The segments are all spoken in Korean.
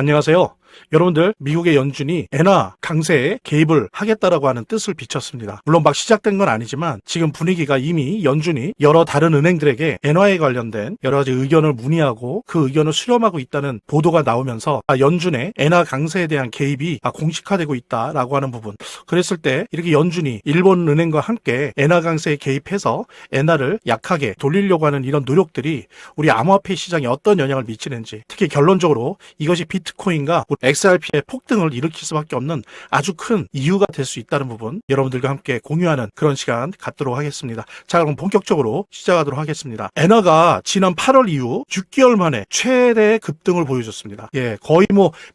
안녕하세요. 여러분들, 미국의 연준이 엔화 강세에 개입을 하겠다라고 하는 뜻을 비쳤습니다. 물론 막 시작된 건 아니지만 지금 분위기가 이미 연준이 여러 다른 은행들에게 엔화에 관련된 여러 가지 의견을 문의하고 그 의견을 수렴하고 있다는 보도가 나오면서 연준의 엔화 강세에 대한 개입이 공식화되고 있다라고 하는 부분. 그랬을 때 이렇게 연준이 일본 은행과 함께 엔화 강세에 개입해서 엔화를 약하게 돌리려고 하는 이런 노력들이 우리 암호화폐 시장에 어떤 영향을 미치는지, 특히 결론적으로 이것이 비트코인과 XRP의 폭등을 일으킬 수밖에 없는 아주 큰 이유가 될 수 있다는 부분, 여러분들과 함께 공유하는 그런 시간 갖도록 하겠습니다. 자, 그럼 본격적으로 시작하도록 하겠습니다. 엔화가 지난 8월 이후 6개월 만에 최대 급등을 보여줬습니다. 거의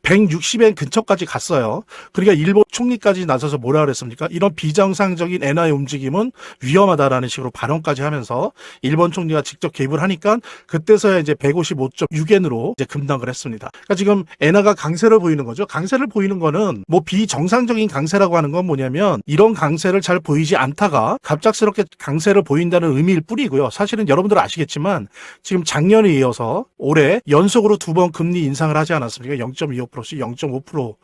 160엔 근처까지 갔어요. 그러니까 일본 총리까지 나서서 뭐라 그랬습니까? 이런 비정상적인 엔화의 움직임은 위험하다라는 식으로 발언까지 하면서 일본 총리가 직접 개입을 하니까 그때서야 이제 155.6엔으로 이제 급락을 했습니다. 그러니까 지금 엔화가 강세를 보이는 거죠. 강세를 보이는 거는 비정상적인 강세라고 하는 건 뭐냐면 이런 강세를 잘 보이지 않다가 갑작스럽게 강세를 보인다는 의미일 뿐이고요. 사실은 여러분들 아시겠지만 지금 작년에 이어서 올해 연속으로 2번 금리 인상을 하지 않았습니까? 0.25%씩 0.5%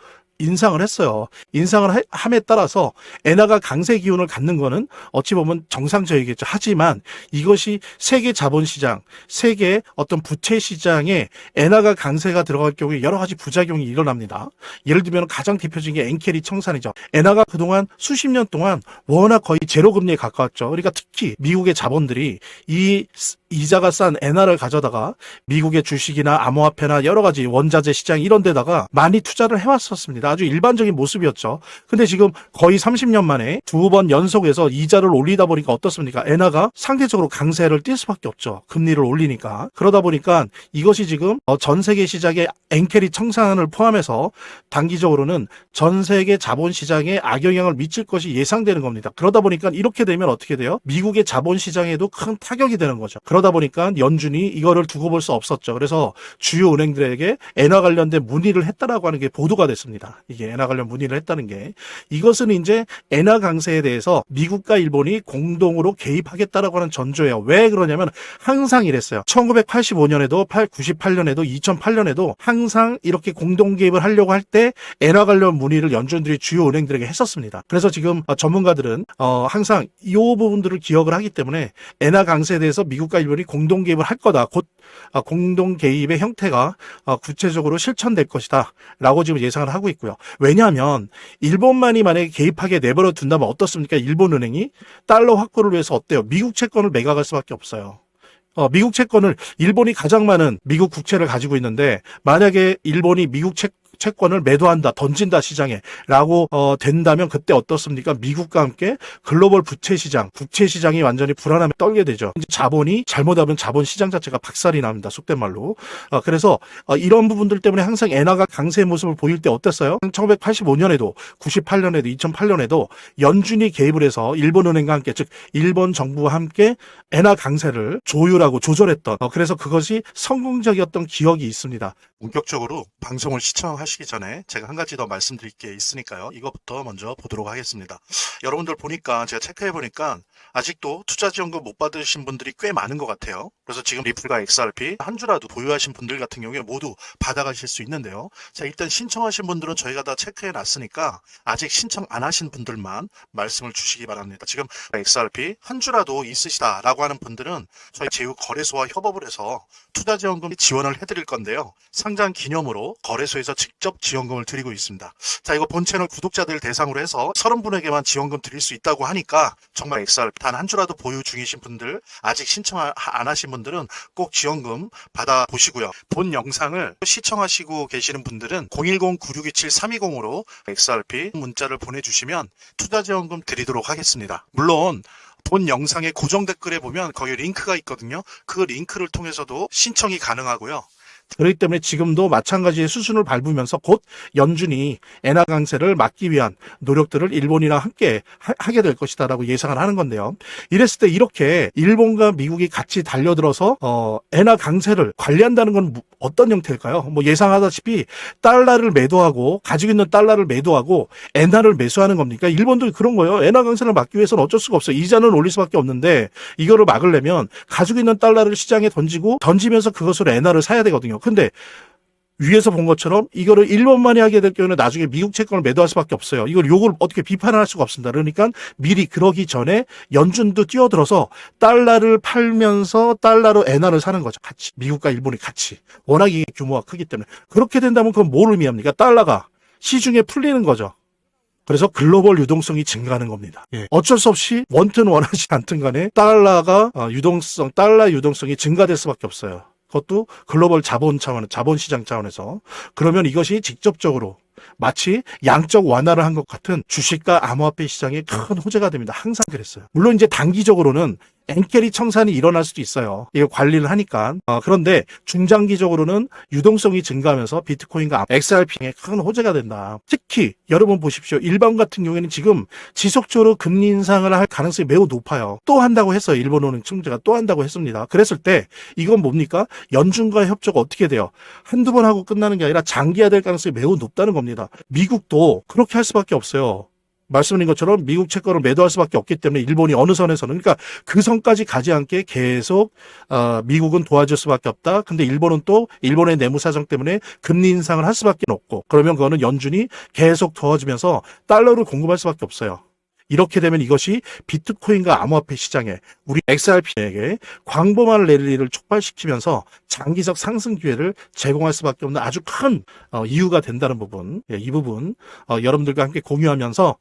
인상을 했어요. 인상을 함에 따라서 엔화가 강세 기운을 갖는 거는 어찌 보면 정상적이겠죠. 하지만 이것이 세계 자본시장, 세계 어떤 부채 시장에 엔화가 강세가 들어갈 경우에 여러 가지 부작용이 일어납니다. 예를 들면 가장 대표적인 게 엔캐리 청산이죠. 엔화가 그동안 수십 년 동안 워낙 거의 제로 금리에 가까웠죠. 그러니까 특히 미국의 자본들이 이 이자가 싼 엔화를 가져다가 미국의 주식이나 암호화폐나 여러 가지 원자재 시장 이런 데다가 많이 투자를 해왔었습니다. 아주 일반적인 모습이었죠. 근데 지금 거의 30년 만에 2번 연속해서 이자를 올리다 보니까 어떻습니까? 엔화가 상대적으로 강세를 띌 수밖에 없죠. 금리를 올리니까. 그러다 보니까 이것이 지금 전 세계 시장의 엔캐리 청산을 포함해서 단기적으로는 전 세계 자본시장에 악영향을 미칠 것이 예상되는 겁니다. 그러다 보니까 이렇게 되면 어떻게 돼요? 미국의 자본시장에도 큰 타격이 되는 거죠. 그러다 보니까 연준이 이거를 두고 볼 수 없었죠. 그래서 주요 은행들에게 엔화 관련된 문의를 했다라고 하는 게 보도가 됐습니다. 이게 엔화 관련 문의를 했다는 게, 이것은 이제 엔화 강세에 대해서 미국과 일본이 공동으로 개입하겠다라고 하는 전조예요. 왜 그러냐면 항상 이랬어요. 1985년에도 98년에도 2008년에도 항상 이렇게 공동 개입을 하려고 할 때 엔화 관련 문의를 연준들이 주요 은행들에게 했었습니다. 그래서 지금 전문가들은 항상 이 부분들을 기억을 하기 때문에 엔화 강세에 대해서 미국과 일본이 공동 개입을 할 거다. 곧 공동 개입의 형태가 구체적으로 실천될 것이다 라고 지금 예상을 하고 있고요. 왜냐하면 일본만이 만약에 개입하게 내버려 둔다면 어떻습니까? 일본 은행이 달러 확보를 위해서 어때요? 미국 채권을 매각할 수밖에 없어요. 미국 채권을, 일본이 가장 많은 미국 국채를 가지고 있는데 만약에 일본이 미국 채권을 매도한다, 던진다 시장에 라고 된다면 그때 어떻습니까? 미국과 함께 글로벌 부채 시장, 국채 시장이 완전히 불안함에 떨게 되죠. 이제 자본이 잘못하면 자본 시장 자체가 박살이 납니다. 속된 말로. 그래서 이런 부분들 때문에 항상 엔화가 강세의 모습을 보일 때 어땠어요? 1985년에도 98년에도 2008년에도 연준이 개입을 해서 일본은행과 함께, 즉 일본 정부와 함께 엔화 강세를 조율하고 조절했던, 그래서 그것이 성공적이었던 기억이 있습니다. 본격적으로 방송을 시청하시기 전에 제가 한 가지 더 말씀드릴 게 있으니까요. 이것부터 먼저 보도록 하겠습니다. 여러분들 보니까, 제가 체크해보니까 아직도 투자지원금 못 받으신 분들이 꽤 많은 것 같아요. 그래서 지금 리플과 XRP 한 주라도 보유하신 분들 같은 경우에 모두 받아가실 수 있는데요. 자, 일단 신청하신 분들은 저희가 다 체크해 놨으니까 아직 신청 안 하신 분들만 말씀을 주시기 바랍니다. 지금 XRP 한 주라도 있으시다라고 하는 분들은 저희 제휴거래소와 협업을 해서 투자지원금 지원을 해드릴 건데요. 상장 기념으로 거래소에서 직접 지원금을 드리고 있습니다. 자, 이거 본 채널 구독자들 대상으로 해서 30분에게만 지원금 드릴 수 있다고 하니까 정말 XRP 단 한 주라도 보유 중이신 분들, 아직 신청 안 하신 분들은 꼭 지원금 받아보시고요. 본 영상을 시청하시고 계시는 분들은 010-9627-320으로 XRP 문자를 보내주시면 투자지원금 드리도록 하겠습니다. 물론 본 영상의 고정 댓글에 보면 거기 링크가 있거든요. 그 링크를 통해서도 신청이 가능하고요. 그렇기 때문에 지금도 마찬가지의 수순을 밟으면서 곧 연준이 엔화 강세를 막기 위한 노력들을 일본이랑 함께 하게 될 것이다라고 예상을 하는 건데요. 이랬을 때 이렇게 일본과 미국이 같이 달려들어서 엔화 강세를 관리한다는 건 어떤 형태일까요? 뭐 예상하다시피 달러를 매도하고 가지고 있는 달러를 매도하고 엔화를 매수하는 겁니까? 일본도 그런 거예요. 엔화 강세를 막기 위해서는 어쩔 수가 없어요. 이자는 올릴 수밖에 없는데 이거를 막으려면 가지고 있는 달러를 시장에 던지면서 그것으로 엔화를 사야 되거든요. 근데 위에서 본 것처럼 이거를 일본만이 하게 될 경우는 나중에 미국 채권을 매도할 수밖에 없어요. 이걸 요걸 어떻게 비판을 할 수가 없습니다. 그러니까 미리 그러기 전에 연준도 뛰어들어서 달러를 팔면서 달러로 엔화를 사는 거죠. 같이. 미국과 일본이 같이. 워낙 이게 규모가 크기 때문에. 그렇게 된다면 그건 뭘 의미합니까? 달러가 시중에 풀리는 거죠. 그래서 글로벌 유동성이 증가하는 겁니다. 어쩔 수 없이 원튼 원하지 않든 간에 달러 유동성이 증가될 수밖에 없어요. 그것도 글로벌 자본시장 차원에서. 그러면 이것이 직접적으로 마치 양적 완화를 한 것 같은 주식과 암호화폐 시장에 큰 호재가 됩니다. 항상 그랬어요. 물론 이제 단기적으로는 엔캐리 청산이 일어날 수도 있어요. 이걸 관리를 하니까. 그런데 중장기적으로는 유동성이 증가하면서 비트코인과 XRP에 큰 호재가 된다. 특히 여러분 보십시오. 일본 같은 경우에는 지금 지속적으로 금리 인상을 할 가능성이 매우 높아요. 또 한다고 했어요. 일본은행 총재가 또 한다고 했습니다. 그랬을 때 이건 뭡니까? 연준과의 협조가 어떻게 돼요? 한두 번 하고 끝나는 게 아니라 장기화될 가능성이 매우 높다는 겁니다. 미국도 그렇게 할 수밖에 없어요. 말씀드린 것처럼 미국 채권을 매도할 수밖에 없기 때문에 일본이 어느 선에서는, 그러니까 그 선까지 가지 않게 계속 미국은 도와줄 수밖에 없다. 근데 일본은 또 일본의 내무 사정 때문에 금리 인상을 할 수밖에 없고, 그러면 그거는 연준이 계속 도와주면서 달러를 공급할 수밖에 없어요. 이렇게 되면 이것이 비트코인과 암호화폐 시장에 우리 XRP에게 광범한 랠리를 촉발시키면서 장기적 상승 기회를 제공할 수밖에 없는 아주 큰 이유가 된다는 부분, 이 부분 여러분들과 함께 공유하면서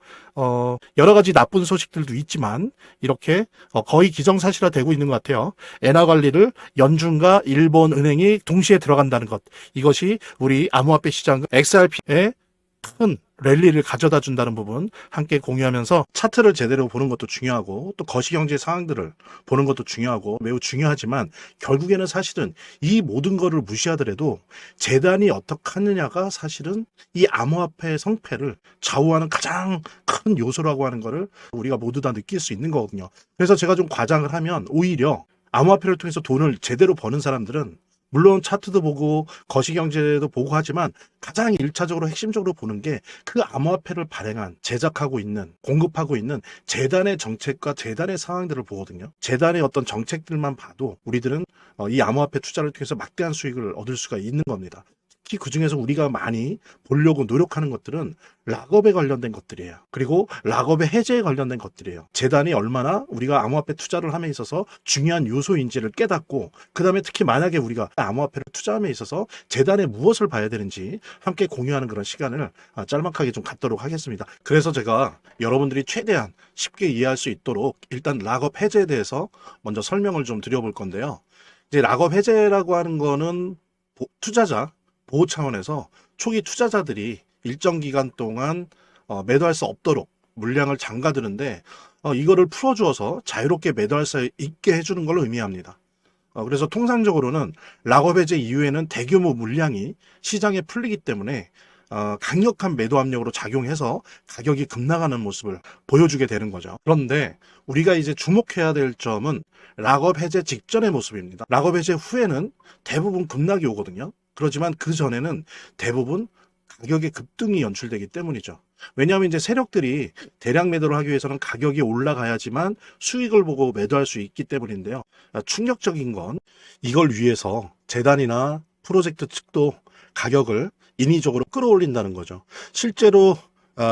여러 가지 나쁜 소식들도 있지만 이렇게 거의 기정사실화되고 있는 것 같아요. 엔화 관리를 연준과 일본 은행이 동시에 들어간다는 것, 이것이 우리 암호화폐 시장 XRP의 큰 랠리를 가져다 준다는 부분 함께 공유하면서 차트를 제대로 보는 것도 중요하고 또 거시경제 상황들을 보는 것도 중요하고 매우 중요하지만 결국에는 사실은 이 모든 거를 무시하더라도 재단이 어떻게 하느냐가 사실은 이 암호화폐의 성패를 좌우하는 가장 큰 요소라고 하는 거를 우리가 모두 다 느낄 수 있는 거거든요. 그래서 제가 좀 과장을 하면 오히려 암호화폐를 통해서 돈을 제대로 버는 사람들은 물론 차트도 보고 거시경제도 보고 하지만 가장 1차적으로 핵심적으로 보는 게 그 암호화폐를 발행한, 제작하고 있는, 공급하고 있는 재단의 정책과 재단의 상황들을 보거든요. 재단의 어떤 정책들만 봐도 우리들은 이 암호화폐 투자를 통해서 막대한 수익을 얻을 수가 있는 겁니다. 특히 그중에서 우리가 많이 보려고 노력하는 것들은 락업에 관련된 것들이에요. 그리고 락업의 해제에 관련된 것들이에요. 재단이 얼마나 우리가 암호화폐 투자를 함에 있어서 중요한 요소인지를 깨닫고, 그 다음에 특히 만약에 우리가 암호화폐를 투자함에 있어서 재단에 무엇을 봐야 되는지 함께 공유하는 그런 시간을 짤막하게 좀 갖도록 하겠습니다. 그래서 제가 여러분들이 최대한 쉽게 이해할 수 있도록 일단 락업 해제에 대해서 먼저 설명을 좀 드려볼 건데요. 이제 락업 해제라고 하는 거는 투자자 보호 차원에서 초기 투자자들이 일정 기간 동안 매도할 수 없도록 물량을 잠가두는데 이거를 풀어주어서 자유롭게 매도할 수 있게 해주는 걸 의미합니다. 그래서 통상적으로는 락업 해제 이후에는 대규모 물량이 시장에 풀리기 때문에 강력한 매도 압력으로 작용해서 가격이 급락하는 모습을 보여주게 되는 거죠. 그런데 우리가 이제 주목해야 될 점은 락업 해제 직전의 모습입니다. 락업 해제 후에는 대부분 급락이 오거든요. 그렇지만 그 전에는 대부분 가격의 급등이 연출되기 때문이죠. 왜냐하면 이제 세력들이 대량 매도를 하기 위해서는 가격이 올라가야지만 수익을 보고 매도할 수 있기 때문인데요. 충격적인 건 이걸 위해서 재단이나 프로젝트 측도 가격을 인위적으로 끌어올린다는 거죠. 실제로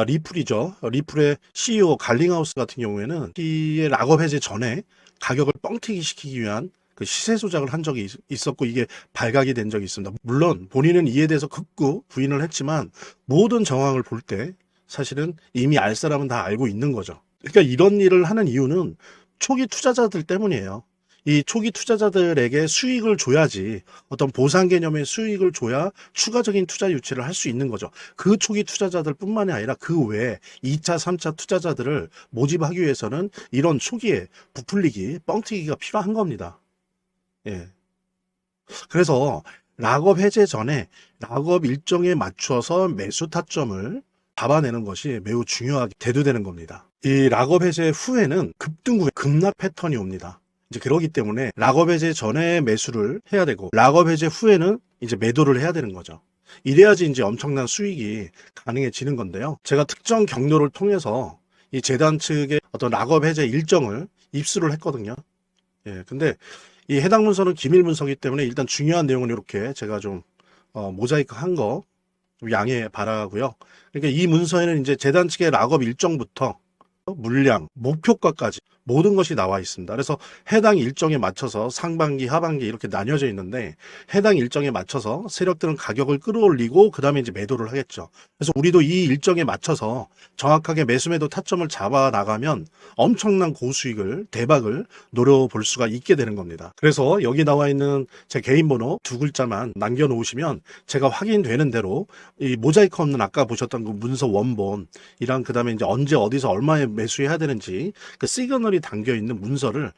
리플이죠. 리플의 CEO 갈링하우스 같은 경우에는 이 락업 해제 전에 가격을 뻥튀기 시키기 위한 그 시세 조작을 한 적이 있었고 이게 발각이 된 적이 있습니다. 물론 본인은 이에 대해서 극구 부인을 했지만 모든 정황을 볼 때 사실은 이미 알 사람은 다 알고 있는 거죠. 그러니까 이런 일을 하는 이유는 초기 투자자들 때문이에요. 이 초기 투자자들에게 수익을 줘야지, 어떤 보상 개념의 수익을 줘야 추가적인 투자 유치를 할 수 있는 거죠. 그 초기 투자자들 뿐만이 아니라 그 외에 2차, 3차 투자자들을 모집하기 위해서는 이런 초기에 부풀리기, 뻥튀기가 필요한 겁니다. 예. 그래서 락업 해제 전에 락업 일정에 맞춰서 매수 타점을 잡아내는 것이 매우 중요하게 대두되는 겁니다. 이 락업 해제 후에는 급등 후에 급락 패턴이 옵니다. 이제 그러기 때문에 락업 해제 전에 매수를 해야 되고 락업 해제 후에는 이제 매도를 해야 되는 거죠. 이래야지 이제 엄청난 수익이 가능해지는 건데요. 제가 특정 경로를 통해서 이 재단 측의 어떤 락업 해제 일정을 입수를 했거든요. 예, 근데 이 해당 문서는 기밀 문서이기 때문에 일단 중요한 내용은 이렇게 제가 좀 모자이크 한 거 양해 바라고요. 그러니까 이 문서에는 이제 재단 측의 락업 일정부터 물량, 목표가까지 모든 것이 나와 있습니다. 그래서 해당 일정에 맞춰서 상반기, 하반기 이렇게 나뉘어져 있는데 해당 일정에 맞춰서 세력들은 가격을 끌어올리고 그 다음에 이제 매도를 하겠죠. 그래서 우리도 이 일정에 맞춰서 정확하게 매수매도 타점을 잡아 나가면 엄청난 고수익을, 대박을 노려볼 수가 있게 되는 겁니다. 그래서 여기 나와 있는 제 개인 번호 두 글자만 남겨놓으시면 제가 확인되는 대로 이 모자이크 없는 아까 보셨던 그 문서 원본이랑 그 다음에 이제 언제 어디서 얼마에 매수해야 되는지 그 시그널이 담겨 있는 문서를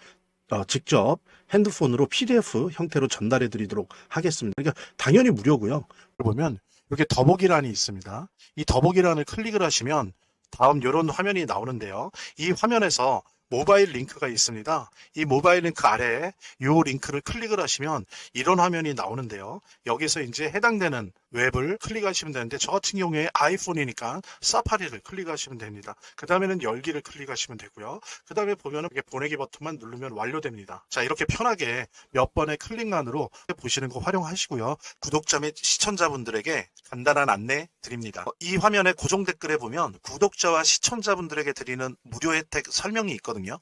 직접 핸드폰으로 PDF 형태로 전달해 드리도록 하겠습니다. 그러니까 당연히 무료고요. 보면 이렇게 더보기란이 있습니다. 이 더보기란을 클릭을 하시면 다음 이런 화면이 나오는데요. 이 화면에서 모바일 링크가 있습니다. 이 모바일 링크 아래에 이 링크를 클릭을 하시면 이런 화면이 나오는데요. 여기서 이제 해당되는 웹을 클릭하시면 되는데 저 같은 경우에 아이폰이니까 사파리를 클릭하시면 됩니다. 그 다음에는 열기를 클릭하시면 되고요. 그 다음에 보면은 이렇게 보내기 버튼만 누르면 완료됩니다. 자, 이렇게 편하게 몇 번의 클릭만으로 보시는 거 활용하시고요. 구독자 및 시청자분들에게 간단한 안내 드립니다. 이 화면의 고정 댓글에 보면 구독자와 시청자분들에게 드리는 무료 혜택 설명이 있거든요.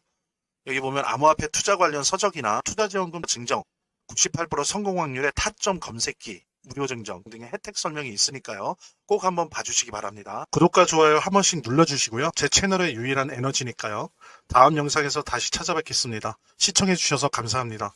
여기 보면 암호화폐 투자 관련 서적이나 투자지원금 증정, 98% 성공 확률의 타점 검색기, 무료 증정 등의 혜택 설명이 있으니까요. 꼭 한번 봐주시기 바랍니다. 구독과 좋아요 한 번씩 눌러주시고요. 제 채널의 유일한 에너지니까요. 다음 영상에서 다시 찾아뵙겠습니다. 시청해주셔서 감사합니다.